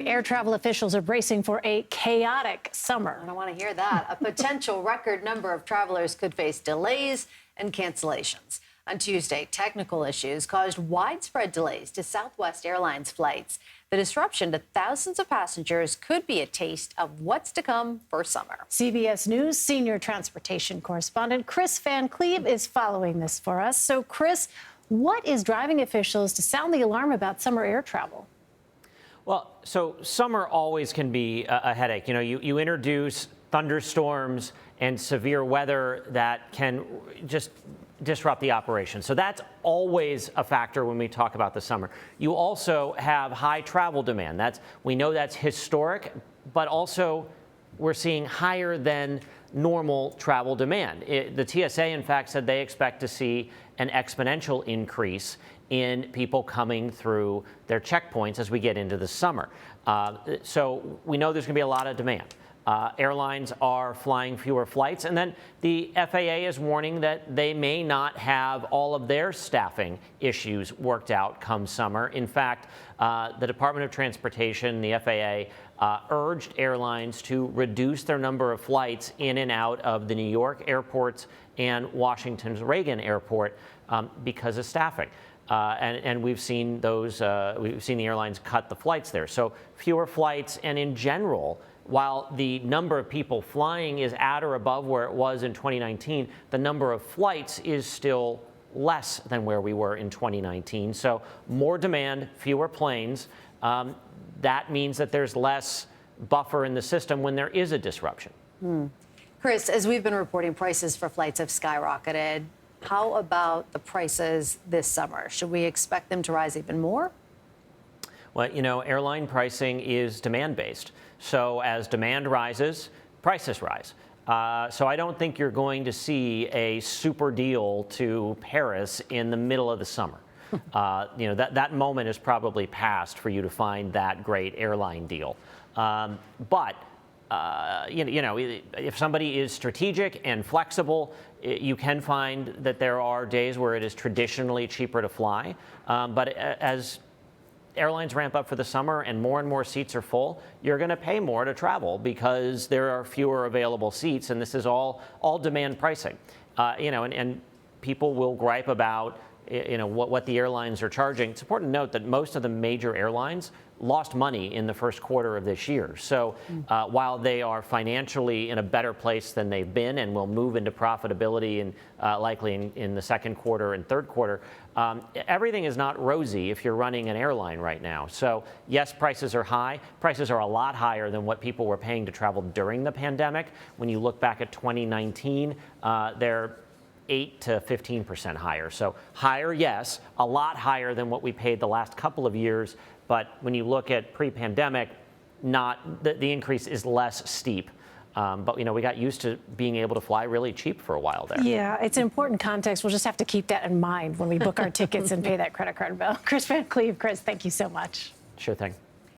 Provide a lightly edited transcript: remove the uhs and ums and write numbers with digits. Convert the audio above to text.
tonight, air travel officials are bracing for a chaotic summer. I don't want to hear that. A potential record number of travelers could face delays and cancellations. On Tuesday, technical issues caused widespread delays to Southwest Airlines flights. The disruption to thousands of passengers could be a taste of what's to come for summer. CBS News senior transportation correspondent Kris Van Cleave is following this for us. So, Kris, what is driving officials to sound the alarm about summer air travel? Well, so summer always can be a headache. You know, you introduce thunderstorms and severe weather that can just disrupt the operation. So that's always a factor when we talk about the summer. You also have high travel demand. We know that's historic, but also we're seeing higher than normal travel demand. The TSA, in fact, said they expect to see an exponential increase in people coming through their checkpoints as we get into the summer. So we know there's going to be a lot of demand. Airlines are flying fewer flights, and then the FAA is warning that they may not have all of their staffing issues worked out come summer. In fact, the Department of Transportation, the FAA, urged airlines to reduce their number of flights in and out of the New York airports and Washington's Reagan Airport because of staffing. And we've seen we've seen the airlines cut the flights there. So fewer flights, and in general, while the number of people flying is at or above where it was in 2019, the number of flights is still less than where we were in 2019. So more demand, fewer planes. That means that there's less buffer in the system when there is a disruption. Kris, as we've been reporting, prices for flights have skyrocketed. How about the prices this summer? Should we expect them to rise even more? Well, you know, airline pricing is demand-based. So as demand rises, prices rise. So I don't think you're going to see a super deal to Paris in the middle of the summer. You know, that moment is probably past for you to find that great airline deal. But you know, if somebody is strategic and flexible, you can find that there are days where it is traditionally cheaper to fly. But as airlines ramp up for the summer and more seats are full, you're going to pay more to travel because there are fewer available seats, and this is all demand pricing. You know, and people will gripe about what the airlines are charging. It's important to note that most of the major airlines lost money in the first quarter of this year. So while they are financially in a better place than they've been and will move into profitability and likely in the second quarter and third quarter, everything is not rosy if you're running an airline right now. So yes, prices are high. Prices are a lot higher than what people were paying to travel during the pandemic. When you look back at 2019, they're 8 to 15% higher. So higher, yes, a lot higher than what we paid the last couple of years. But when you look at pre-pandemic, the increase is less steep. But, you know, we got used to being able to fly really cheap for a while there. Yeah, it's an important context. We'll just have to keep that in mind when we book our tickets and pay that credit card bill. Kris Van Cleave, Kris, thank you so much. Sure thing.